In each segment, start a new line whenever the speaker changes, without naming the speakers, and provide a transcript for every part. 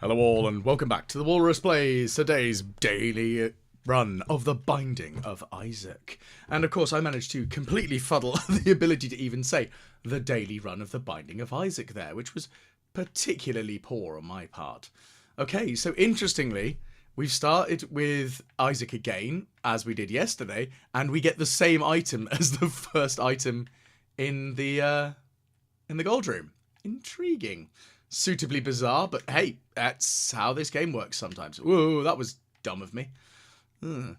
Hello all and welcome back to the Walrus Plays, today's daily run of the Binding of Isaac. And of course I managed to completely fuddle the ability to even say the daily run of the Binding of Isaac there, which was particularly poor on my part. Okay, so interestingly, we've started with Isaac again, as we did yesterday, and we get the same item as the first item in the gold room. Intriguing. Suitably bizarre, but hey, that's how this game works sometimes. Whoa, that was dumb of me. No.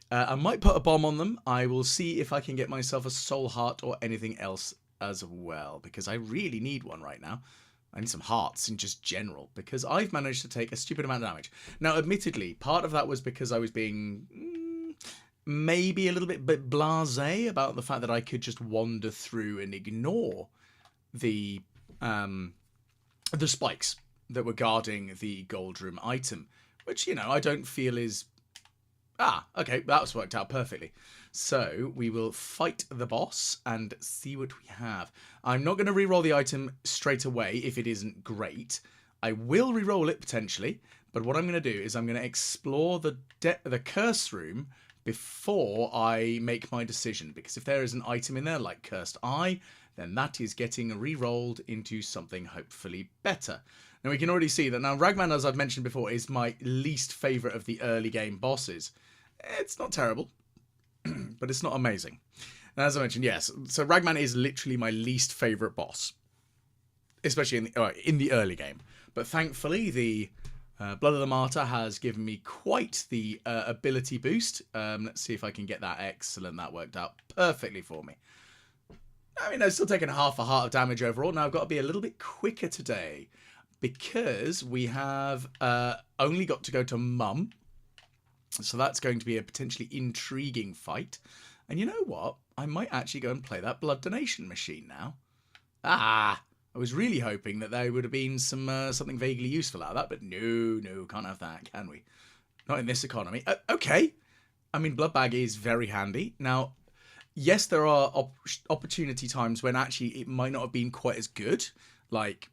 I might put a bomb on them. I will see if I can get myself a soul heart or anything else as well, because I really need one right now. I need some hearts in just general, because I've managed to take a stupid amount of damage. Now, admittedly, part of that was because I was being maybe a little bit blasé about the fact that I could just wander through and ignore the spikes that were guarding the gold room item, which, you know, I don't feel is... okay, that's worked out perfectly. So we will fight the boss and see what we have. I'm not going to re-roll the item straight away if it isn't great. I will re-roll it potentially, but what I'm going to do is I'm going to explore the curse room before I make my decision, because if there is an item in there like Cursed Eye, then that is getting re-rolled into something hopefully better. Now we can already see that now Ragman, as I've mentioned before, is my least favourite of the early game bosses. It's not terrible, but it's not amazing. Now, as I mentioned, yes, so Ragman is literally my least favourite boss, especially in the early game. But thankfully, the Blood of the Martyr has given me quite the ability boost. Let's see if I can get that. Excellent, that worked out perfectly for me. I mean, I've still taken half a heart of damage overall. Now I've got to be a little bit quicker today, because we have only got to go to Mum. So that's going to be a potentially intriguing fight. And you know what? I might actually go and play that blood donation machine now. I was really hoping that there would have been something vaguely useful out of that, but no, can't have that, can we? Not in this economy. Okay. I mean, blood bag is very handy. Now, yes, there are opportunity times when actually it might not have been quite as good. Like,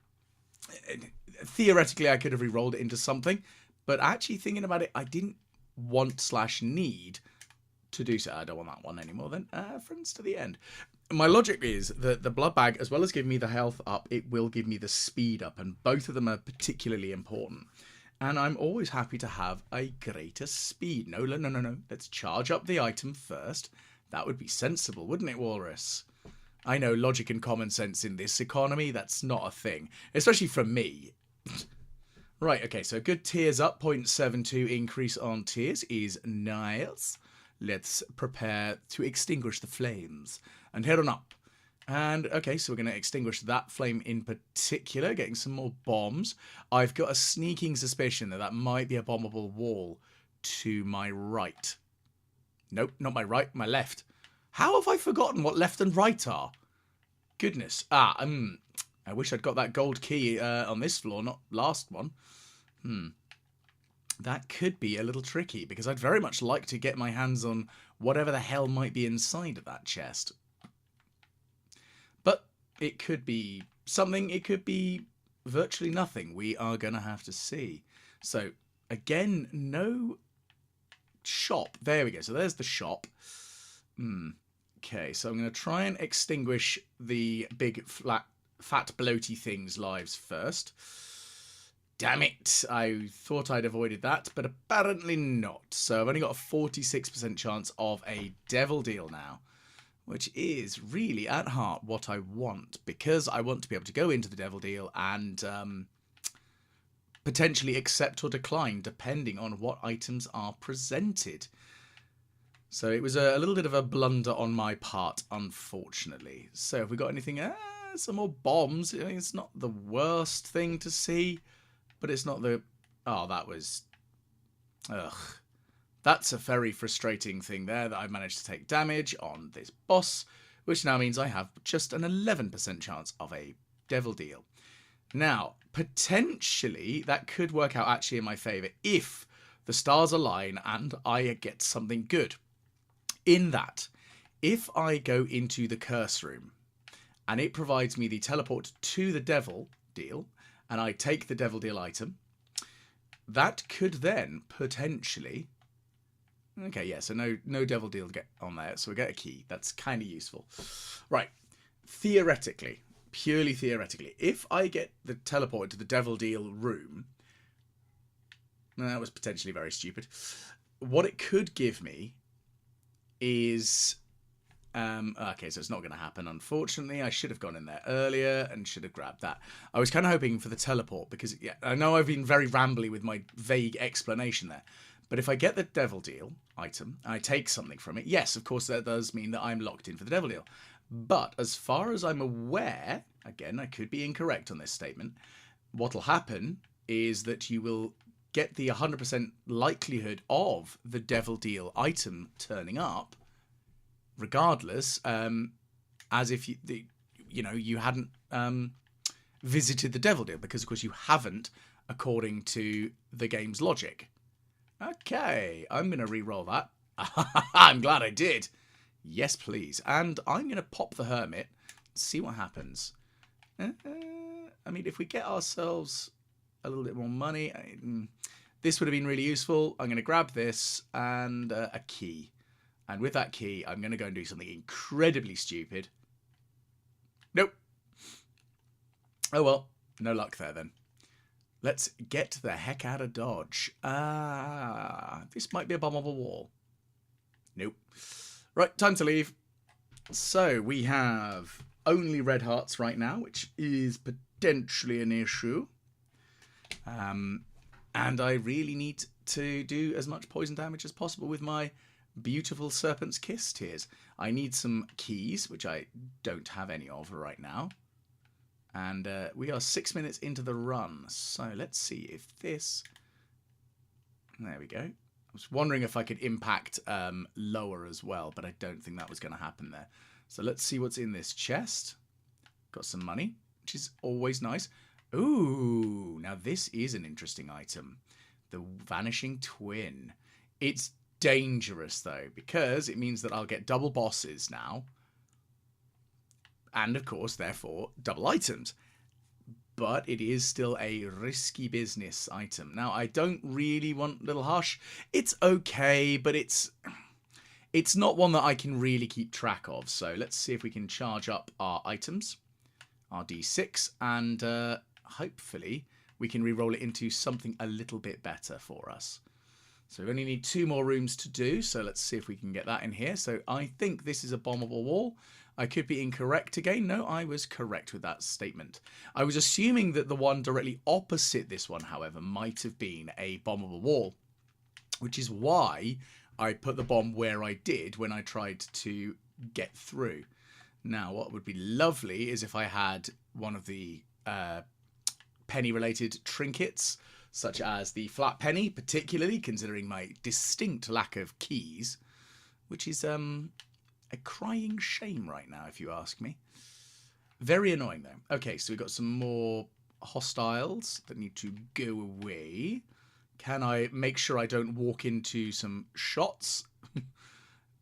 theoretically, I could have re-rolled it into something. But actually thinking about it, I didn't want/need to do so. I don't want that one anymore then. Friends to the end. My logic is that the blood bag, as well as giving me the health up, it will give me the speed up. And both of them are particularly important. And I'm always happy to have a greater speed. No. Let's charge up the item first. That would be sensible, wouldn't it, Walrus? I know, logic and common sense in this economy, that's not a thing. Especially from me. Right, okay, so good tears up, 0.72 increase on tears is nice. Let's prepare to extinguish the flames. And head on up. And, okay, so we're going to extinguish that flame in particular, getting some more bombs. I've got a sneaking suspicion that that might be a bombable wall to my right. Nope, not my right, my left. How have I forgotten what left and right are? Goodness. I wish I'd got that gold key on this floor, not last one. That could be a little tricky, because I'd very much like to get my hands on whatever the hell might be inside of that chest. But it could be something, it could be virtually nothing. We are going to have to see. So, again, no shop. There we go. So there's the shop. Okay, so I'm going to try and extinguish the big, fat, bloaty thing's lives first. Damn it. I thought I'd avoided that, but apparently not. So I've only got a 46% chance of a devil deal now, which is really at heart what I want, because I want to be able to go into the devil deal and potentially accept or decline depending on what items are presented. So it was a little bit of a blunder on my part, unfortunately. So have we got anything? Some more bombs. I mean, it's not the worst thing to see, but it's not the... Oh, that was... Ugh. That's a very frustrating thing there, that I've managed to take damage on this boss, which now means I have just an 11% chance of a devil deal. Now, potentially, that could work out actually in my favour if the stars align and I get something good. In that, if I go into the curse room and it provides me the teleport to the devil deal, and I take the devil deal item, that could then potentially... Okay, yeah, so no devil deal to get on there, so we get a key. That's kind of useful. Right, theoretically, purely theoretically, if I get the teleport to the devil deal room... That was potentially very stupid. What it could give me is... okay, so it's not going to happen, unfortunately. I should have gone in there earlier and should have grabbed that. I was kind of hoping for the teleport because, yeah, I know I've been very rambly with my vague explanation there. But if I get the devil deal item, I take something from it, yes, of course, that does mean that I'm locked in for the devil deal. But as far as I'm aware, again, I could be incorrect on this statement, what'll happen is that you will get the 100% likelihood of the devil deal item turning up, regardless, as if you hadn't visited the devil deal, because of course you haven't, according to the game's logic. Okay, I'm going to re-roll that. I'm glad I did. Yes, please. And I'm going to pop the hermit, see what happens. I mean, if we get ourselves a little bit more money, this would have been really useful. I'm going to grab this and a key. And with that key, I'm going to go and do something incredibly stupid. Nope. Oh well, no luck there then. Let's get the heck out of Dodge. This might be a bomb on a wall. Nope. Right, time to leave. So we have only red hearts right now, which is potentially an issue. And I really need to do as much poison damage as possible with my beautiful Serpent's Kiss tears. I need some keys, which I don't have any of right now. And we are 6 minutes into the run. So let's see if this... There we go. I was wondering if I could impact lower as well, but I don't think that was going to happen there. So let's see what's in this chest. Got some money, which is always nice. Ooh, now this is an interesting item. The Vanishing Twin. It's dangerous, though, because it means that I'll get double bosses now. And, of course, therefore, double items. But it is still a risky business item. Now, I don't really want Little Hush. It's okay, but it's not one that I can really keep track of. So let's see if we can charge up our items, our D6, and hopefully we can re-roll it into something a little bit better for us. So we only need 2 more rooms to do, so let's see if we can get that in here. So I think this is a bombable wall. I could be incorrect again. No, I was correct with that statement. I was assuming that the one directly opposite this one, however, might have been a bombable wall, which is why I put the bomb where I did when I tried to get through. Now, what would be lovely is if I had one of the penny-related trinkets, such as the flat penny, particularly considering my distinct lack of keys, which is a crying shame right now, if you ask me. Very annoying, though. Okay, so we've got some more hostiles that need to go away. Can I make sure I don't walk into some shots?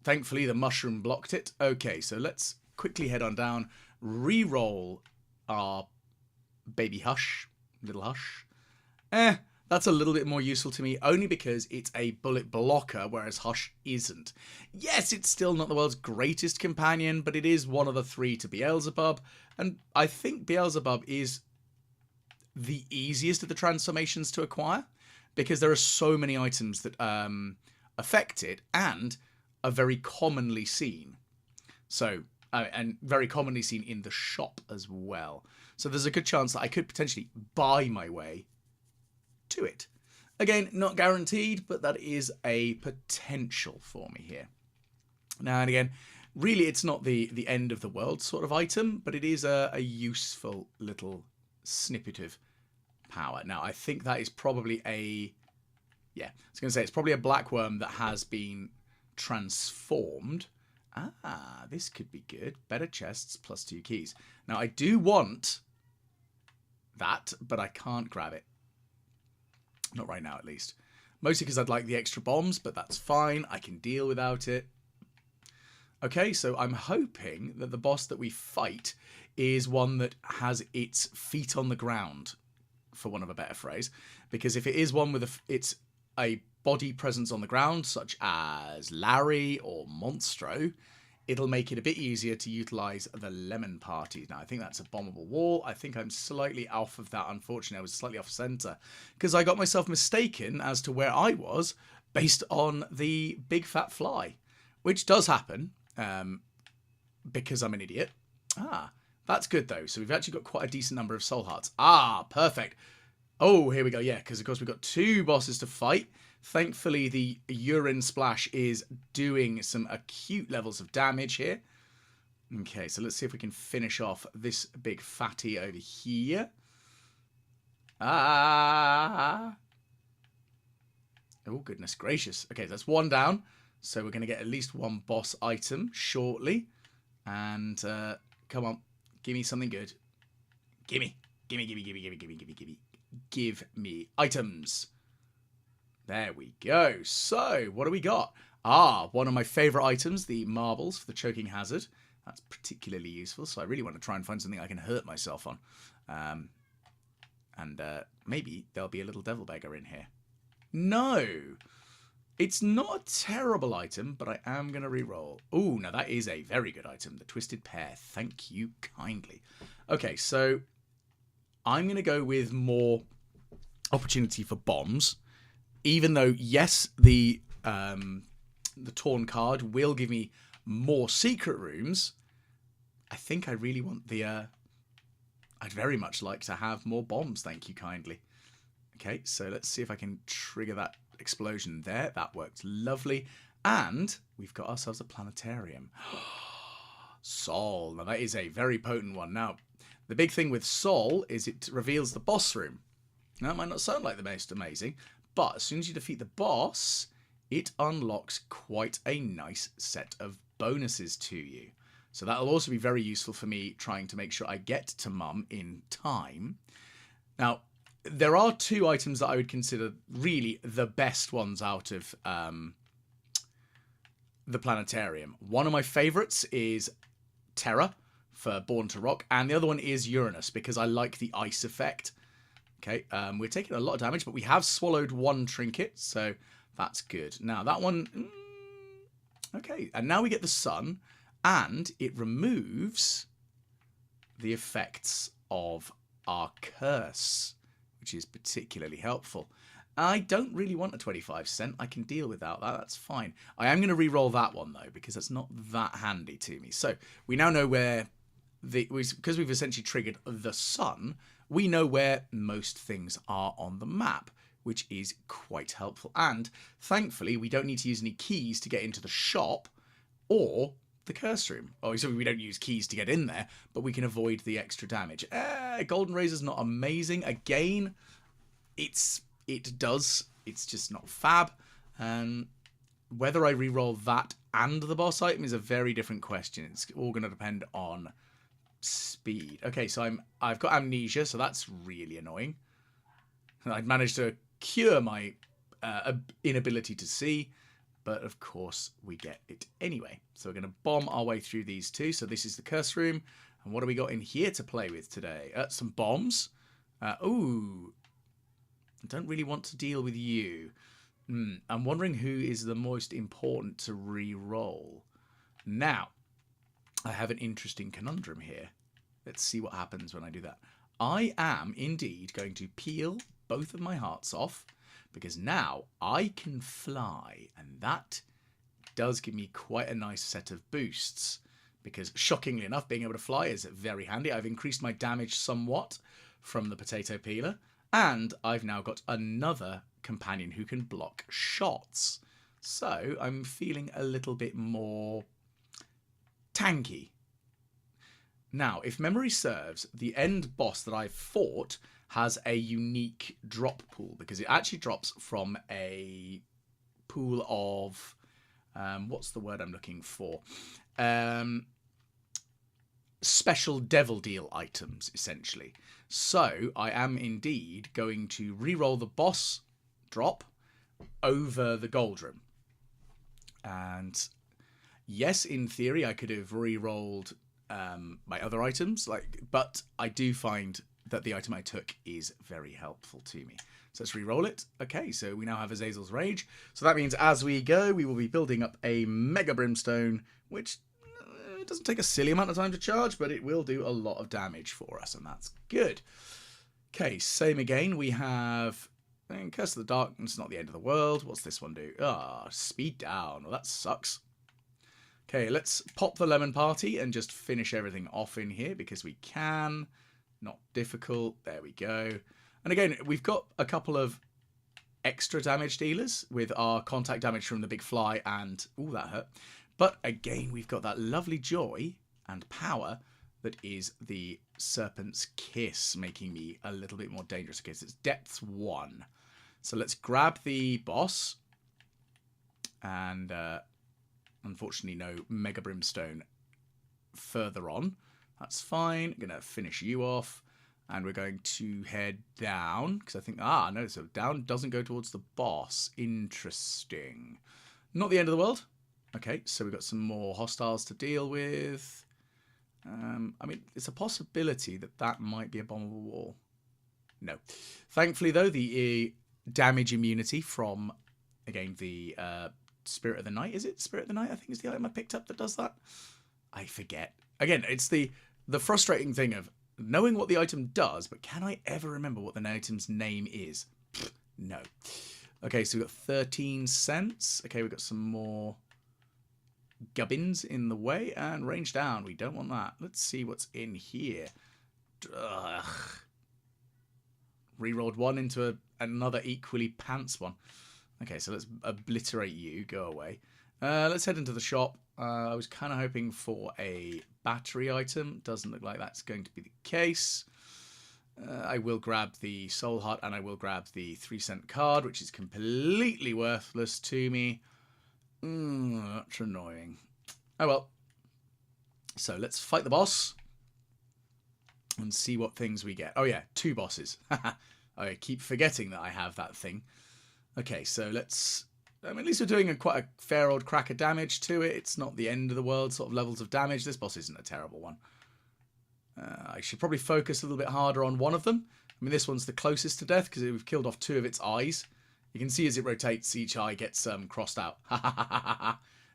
Thankfully, the mushroom blocked it. Okay, so let's quickly head on down, re-roll our baby Hush, Little Hush. That's a little bit more useful to me, only because it's a bullet blocker, whereas Hush isn't. Yes, it's still not the world's greatest companion, but it is one of the 3 to Beelzebub, and I think Beelzebub is the easiest of the transformations to acquire, because there are so many items that affect it, and are very commonly seen. So, and very commonly seen in the shop as well. So there's a good chance that I could potentially buy my way to it. Again, not guaranteed, but that is a potential for me here. Now and again, really it's not the end of the world sort of item, but it is a useful little snippet of power. Now, I think that is probably I was going to say it's probably a black worm that has been transformed. This could be good. Better chests plus 2 keys. Now, I do want that, but I can't grab it. Not right now, at least. Mostly because I'd like the extra bombs, but that's fine. I can deal without it. Okay, so I'm hoping that the boss that we fight is one that has its feet on the ground, for want of a better phrase. Because if it is one with it's a body presence on the ground, such as Larry or Monstro, it'll make it a bit easier to utilise the lemon party. Now, I think that's a bombable wall. I think I'm slightly off of that, unfortunately. I was slightly off centre because I got myself mistaken as to where I was based on the big fat fly, which does happen because I'm an idiot. Ah, that's good, though. So we've actually got quite a decent number of soul hearts. Ah, perfect. Oh, here we go. Yeah, because, of course, we've got 2 bosses to fight. Thankfully, the urine splash is doing some acute levels of damage here. Okay, so let's see if we can finish off this big fatty over here. Ah! Oh, goodness gracious. Okay, that's 1 down. So we're going to get at least 1 boss item shortly. And come on, give me something good. Gimme. Give me items. There we go. So, what do we got? Ah, one of my favourite items, the marbles for the choking hazard. That's particularly useful, so I really want to try and find something I can hurt myself on. And maybe there'll be a little devil beggar in here. No! It's not a terrible item, but I am going to re-roll. Ooh, now that is a very good item. The Twisted Pear. Thank you kindly. Okay, so I'm going to go with more opportunity for bombs. Even though, yes, the torn card will give me more secret rooms, I think I really want the... I'd very much like to have more bombs, thank you kindly. Okay, so let's see if I can trigger that explosion there. That worked lovely. And we've got ourselves a planetarium. Sol. Now, that is a very potent one. Now, the big thing with Sol is it reveals the boss room. Now, that might not sound like the most amazing, but as soon as you defeat the boss, it unlocks quite a nice set of bonuses to you. So that'll also be very useful for me trying to make sure I get to Mum in time. Now, there are 2 items that I would consider really the best ones out of the planetarium. One of my favourites is Terra for Born to Rock, and the other one is Uranus because I like the ice effect. Okay, we're taking a lot of damage, but we have swallowed 1 trinket, so that's good. Now, that one... okay, and now we get the sun, and it removes the effects of our curse, which is particularly helpful. I don't really want a 25 cent. I can deal without that. That's fine. I am going to re-roll that one, though, because that's not that handy to me. So we now know where... because we've essentially triggered the sun... we know where most things are on the map, which is quite helpful. And thankfully, we don't need to use any keys to get into the shop or the curse room. Oh, so we don't use keys to get in there, but we can avoid the extra damage. Golden Razor's not amazing. Again, it's just not fab. Whether I re-roll that and the boss item is a very different question. It's all going to depend on speed. Okay, so I've got amnesia, so that's really annoying. I'd managed to cure my inability to see, but of course we get it anyway. So we're going to bomb our way through these 2. So this is the curse room, and what do we got in here to play with today? Some bombs. Ooh, I don't really want to deal with you. I'm wondering who is the most important to re-roll. Now, I have an interesting conundrum here. Let's see what happens when I do that. I am indeed going to peel both of my hearts off because now I can fly, and that does give me quite a nice set of boosts because, shockingly enough, being able to fly is very handy. I've increased my damage somewhat from the potato peeler, and I've now got another companion who can block shots. So I'm feeling a little bit more tanky. Now, if memory serves, the end boss that I've fought has a unique drop pool because it actually drops from a pool of... what's the word I'm looking for? Special devil deal items, essentially. So I am indeed going to re-roll the boss drop over the gold room. And yes, in theory, I could have re-rolled my other items. But I do find that the item I took is very helpful to me. So let's re-roll it. Okay, so we now have Azazel's Rage. So that means as we go, we will be building up a Mega Brimstone, which it doesn't take a silly amount of time to charge, but it will do a lot of damage for us, and that's good. Okay, same again. We have Curse of the Darkness, not the end of the world. What's this one do? Speed down. Well, that sucks. Okay, let's pop the Lemon Party and just finish everything off in here because we can. Not difficult. There we go. And again, we've got a couple of extra damage dealers with our contact damage from the big fly and... Ooh, that hurt. But again, we've got that lovely joy and power that is the Serpent's Kiss, making me a little bit more dangerous. Okay, so it's depth 1. So let's grab the boss. And unfortunately, no Mega Brimstone further on. That's fine. I'm going to finish you off. And we're going to head down. Because I think... no, so down doesn't go towards the boss. Interesting. Not the end of the world. Okay, so we've got some more hostiles to deal with. I mean, it's a possibility that that might be a bombable wall. No. Thankfully, though, the damage immunity from, again, the Spirit of the Night. Is it Spirit of the Night? I think is the item I picked up that does that. I forget. Again, it's the frustrating thing of knowing what the item does, but can I ever remember what the item's name is? No. Okay, so we've got 13 cents. Okay, we've got some more gubbins in the way, and range down. We don't want that. Let's see what's in here. Ugh. Rerolled one into another equally pants one. Okay, so let's obliterate you. Go away. Let's head into the shop. I was kind of hoping for a battery item. Doesn't look like that's going to be the case. I will grab the Soul Heart and I will grab the 3-cent card, which is completely worthless to me. That's annoying. Oh well. So let's fight the boss and see what things we get. Oh yeah, 2 bosses. I keep forgetting that I have that thing. Okay, so let's... at least we're doing quite a fair old crack of damage to it. It's not the end of the world sort of levels of damage. This boss isn't a terrible one. I should probably focus a little bit harder on one of them. I mean, this one's the closest to death because we've killed off 2 of its eyes. You can see as it rotates, each eye gets crossed out.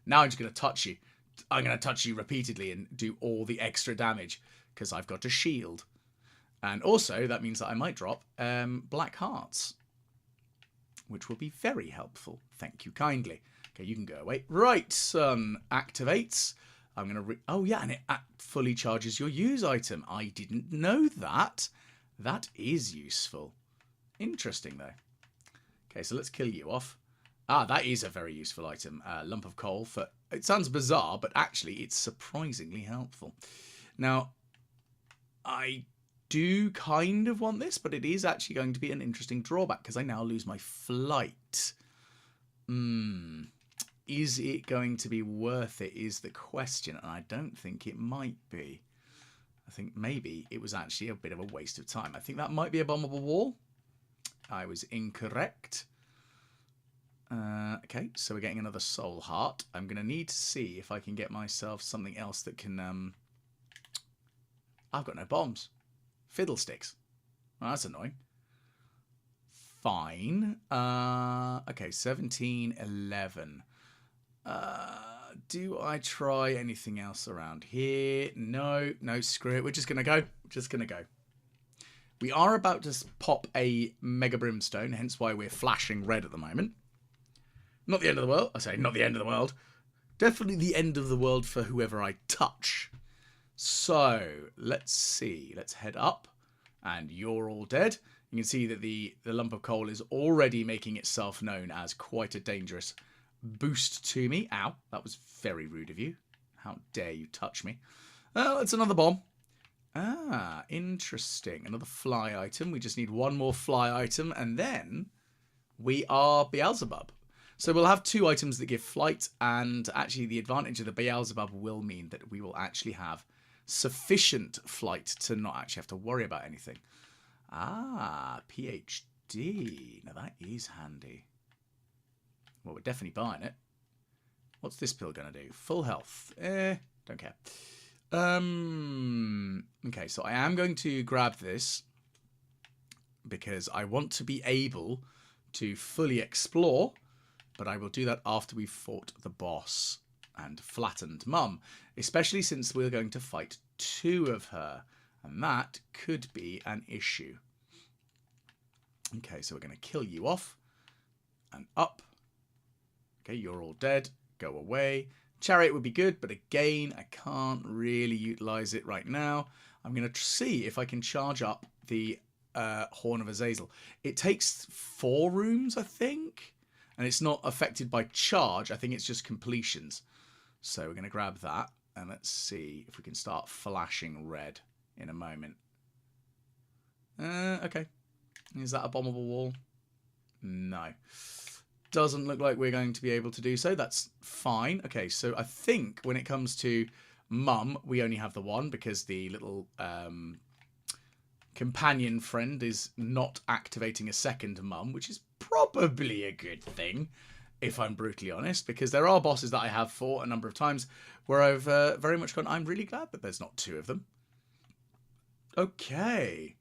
Now I'm just going to touch you. I'm going to touch you repeatedly and do all the extra damage because I've got a shield. And also, that means that I might drop black hearts, which will be very helpful. Thank you kindly. Okay, you can go away. Right, sun activates. I'm going to... oh, yeah, and it fully charges your use item. I didn't know that. That is useful. Interesting, though. Okay, so let's kill you off. That is a very useful item. Lump of coal. For it sounds bizarre, but actually it's surprisingly helpful. Now, I do kind of want this, but it is actually going to be an interesting drawback because I now lose my flight. Is it going to be worth it is the question, and I don't think it might be. I think maybe it was actually a bit of a waste of time. I think that might be a bombable wall. I was incorrect. Okay, so we're getting another soul heart. I'm going to need to see if I can get myself something else that can... I've got no bombs. Fiddlesticks. Well, that's annoying. Fine. Okay, 17, 11. Do I try anything else around here? No, screw it. We're just going to go. Just going to go. We are about to pop a Mega Brimstone, hence why we're flashing red at the moment. Not the end of the world. I say not the end of the world. Definitely the end of the world for whoever I touch. So, let's see. Let's head up. And you're all dead. You can see that the lump of coal is already making itself known as quite a dangerous boost to me. Ow, that was very rude of you. How dare you touch me. Well, it's another bomb. Interesting. Another fly item. We just need one more fly item. And then we are Beelzebub. So we'll have 2 items that give flight. And actually the advantage of the Beelzebub will mean that we will actually have sufficient flight to not actually have to worry about anything. PhD. Now that is handy. Well, we're definitely buying it. What's this pill going to do? Full health. Don't care. Okay, so I am going to grab this because I want to be able to fully explore, but I will do that after we've fought the boss and flattened Mum, especially since we're going to fight 2 of her, and that could be an issue. Okay, so we're going to kill you off and up. Okay, you're all dead. Go away. Chariot would be good, but again, I can't really utilize it right now. I'm going to see if I can charge up the Horn of Azazel. It takes 4 rooms, I think, and it's not affected by charge. I think it's just completions. So we're going to grab that, and let's see if we can start flashing red in a moment. Okay. Is that a bombable wall? No. Doesn't look like we're going to be able to do so. That's fine. Okay, so I think when it comes to Mum, we only have the one because the little companion friend is not activating a second Mum, which is probably a good thing, if I'm brutally honest, because there are bosses that I have fought a number of times where I've very much gone, I'm really glad that there's not 2 of them. Okay.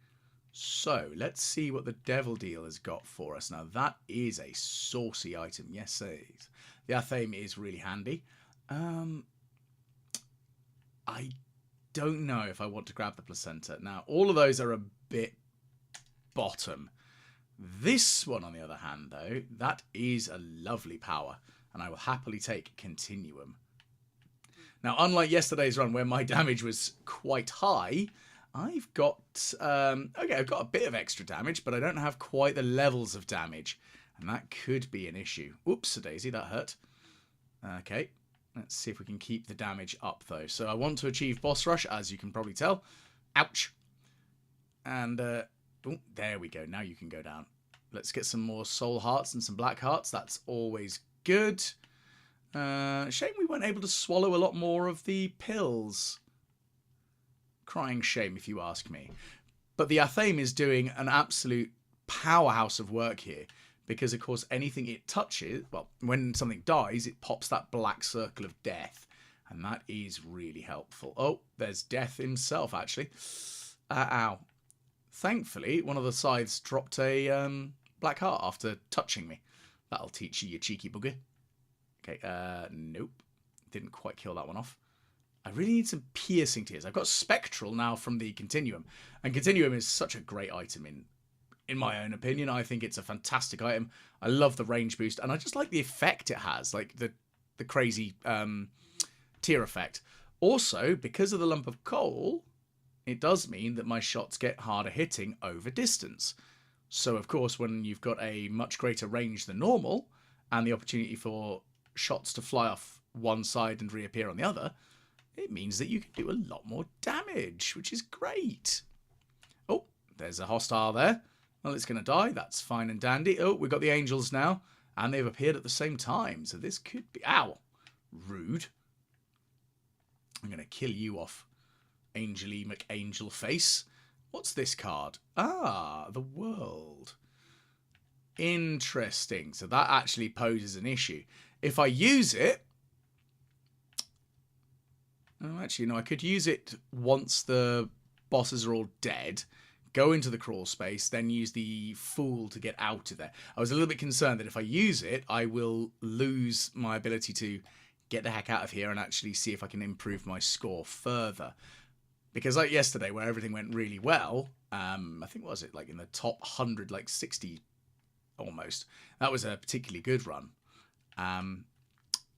So, let's see what the Devil Deal has got for us. Now, that is a saucy item. Yes, it is. The Athame is really handy. I don't know if I want to grab the Placenta. Now, all of those are a bit bottom. This one, on the other hand, though, that is a lovely power. And I will happily take Continuum. Now, unlike yesterday's run where my damage was quite high, I've got, okay, I've got a bit of extra damage, but I don't have quite the levels of damage. And that could be an issue. Oops-a-daisy, that hurt. Okay, let's see if we can keep the damage up, though. So I want to achieve boss rush, as you can probably tell. Ouch. And, oh, there we go. Now you can go down. Let's get some more soul hearts and some black hearts. That's always good. Shame we weren't able to swallow a lot more of the pills. Crying shame, if you ask me. But the Athame is doing an absolute powerhouse of work here. Because, of course, anything it touches, well, when something dies, it pops that black circle of death. And that is really helpful. Oh, there's Death himself, actually. Ow. Thankfully, one of the scythes dropped a black heart after touching me. That'll teach you, you cheeky bugger. Okay, nope. Didn't quite kill that one off. I really need some piercing tears. I've got Spectral now from the Continuum. And Continuum is such a great item in my own opinion. I think it's a fantastic item. I love the range boost. And I just like the effect it has. Like the crazy tear effect. Also, because of the lump of coal, it does mean that my shots get harder hitting over distance. So, of course, when you've got a much greater range than normal, and the opportunity for shots to fly off one side and reappear on the other, it means that you can do a lot more damage, which is great. Oh, there's a hostile there. Well, it's going to die. That's fine and dandy. Oh, we've got the angels now, and they've appeared at the same time. So this could be... Ow! Rude. I'm going to kill you off, Angel-y McAngel face. What's this card? Ah, the world. Interesting. So that actually poses an issue. If I use it... Oh, actually, no, I could use it once the bosses are all dead, go into the crawl space, then use the Fool to get out of there. I was a little bit concerned that if I use it, I will lose my ability to get the heck out of here and actually see if I can improve my score further. Because like yesterday, where everything went really well, I think, what was it, like in the top 100, like 60 almost. That was a particularly good run.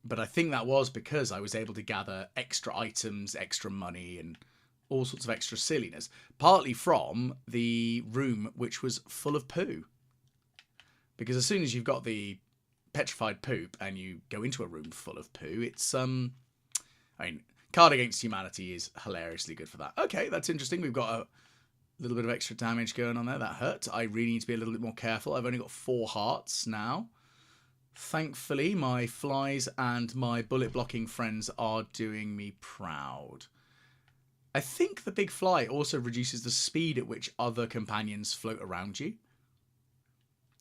But I think that was because I was able to gather extra items, extra money, and all sorts of extra silliness. Partly from the room which was full of poo. Because as soon as you've got the petrified poop and you go into a room full of poo, it's, I mean, Card Against Humanity is hilariously good for that. Okay, that's interesting. We've got a little bit of extra damage going on there. That hurt. I really need to be a little bit more careful. I've only got 4 hearts now. Thankfully, my flies and my bullet blocking friends are doing me proud. I think the big fly also reduces the speed at which other companions float around you.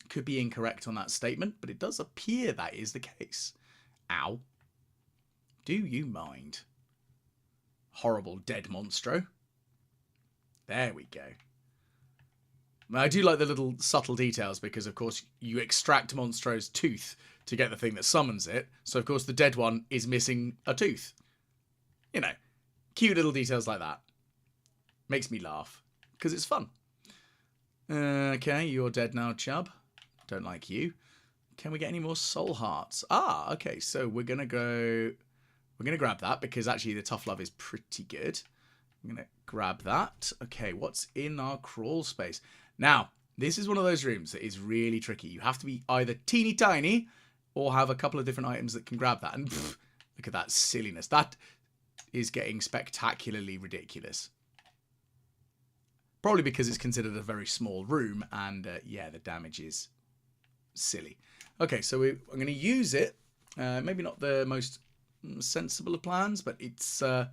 Could be incorrect on that statement, but it does appear that is the case. Ow. Do you mind? horrible dead monstro. There we go. I do like the little subtle details because, of course, you extract Monstro's tooth to get the thing that summons it. So, of course, the dead one is missing a tooth. You know, cute little details like that. Makes me laugh because it's fun. Okay, you're dead now, Chub. Don't like you. Can we get any more soul hearts? Ah, okay, so we're going to go... We're going to grab that because actually the tough love is pretty good. I'm going to grab that. Okay, what's in our crawl space? Now, this is one of those rooms that is really tricky. You have to be either teeny tiny or have a couple of different items that can grab that. And pff, look at that silliness. That is getting spectacularly ridiculous. Probably because it's considered a very small room and, yeah, the damage is silly. Okay, so I'm going to use it. Maybe not the most sensible of plans, but it's... oh,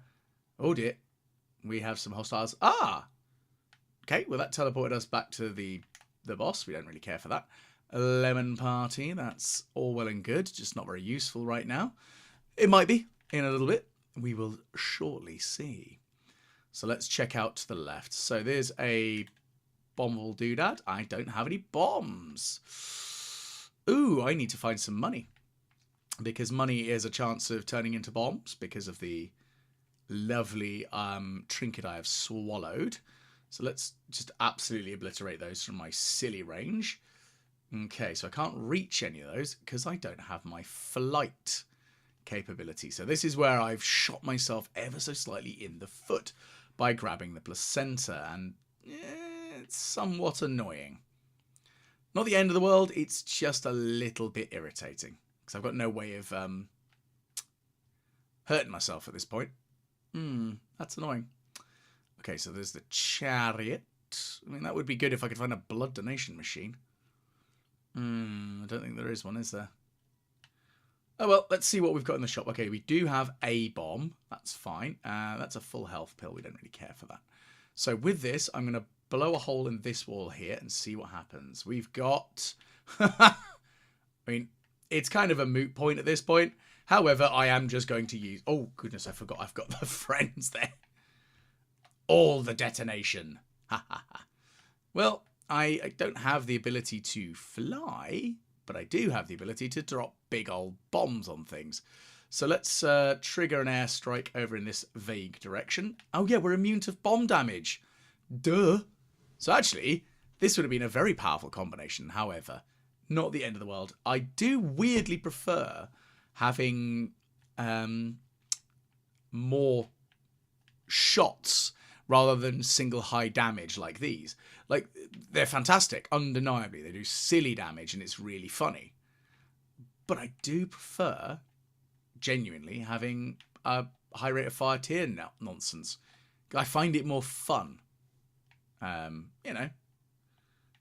dear. We have some hostiles. Ah! Okay, well, that teleported us back to the boss. We don't really care for that. A lemon party. That's all well and good. Just not very useful right now. It might be in a little bit. We will shortly see. So let's check out to the left. So there's a bombable doodad. I don't have any bombs. Ooh, I need to find some money. Because money is a chance of turning into bombs because of the lovely trinket I have swallowed. So let's just absolutely obliterate those from my silly range. Okay, so I can't reach any of those because I don't have my flight capability. So this is where I've shot myself ever so slightly in the foot by grabbing the placenta, and it's somewhat annoying. Not the end of the world, it's just a little bit irritating because I've got no way of hurting myself at this point. That's annoying. Okay, so there's the chariot. I mean, that would be good if I could find a blood donation machine. I don't think there is one, is there? Oh, well, let's see what we've got in the shop. Okay, we do have a bomb. That's fine. That's a full health pill. We don't really care for that. So with this, I'm going to blow a hole in this wall here and see what happens. We've got... I mean, it's kind of a moot point at this point. However, I am just going to use... Oh, goodness, I forgot I've got the friends there. All the detonation. Well, I don't have the ability to fly, but I do have the ability to drop big old bombs on things. So let's trigger an airstrike over in this vague direction. Oh, yeah, we're immune to bomb damage. Duh. So actually, this would have been a very powerful combination. However, not the end of the world. I do weirdly prefer having more shots rather than single high damage like these. Like, they're fantastic, undeniably. They do silly damage and it's really funny. But I do prefer, genuinely, having a high rate of fire tier nonsense. I find it more fun. You know.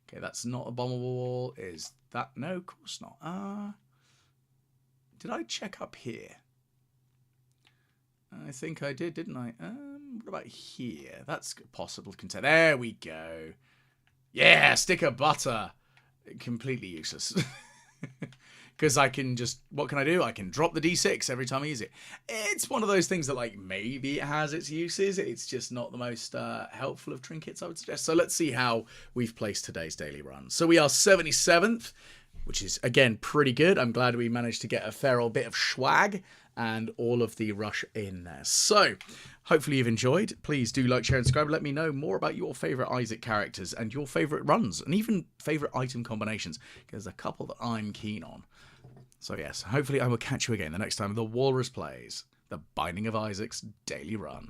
Okay, that's not a bombable wall. Is that? No, of course not. Did I check up here? I think I did, didn't I? What about here? That's possible content. There we go. Yeah, stick of butter. Completely useless. Because I can just... What can I do? I can drop the D6 every time I use it. It's one of those things that, like, maybe it has its uses. It's just not the most helpful of trinkets, I would suggest. So let's see how we've placed today's daily run. So we are 77th, which is, again, pretty good. I'm glad we managed to get a fair old bit of swag and all of the rush in there. So, hopefully you've enjoyed. Please do like, share, and subscribe. Let me know more about your favourite Isaac characters and your favourite runs and even favourite item combinations, because there's a couple that I'm keen on. So yes, hopefully I will catch you again the next time the Walrus plays the Binding of Isaac's daily run.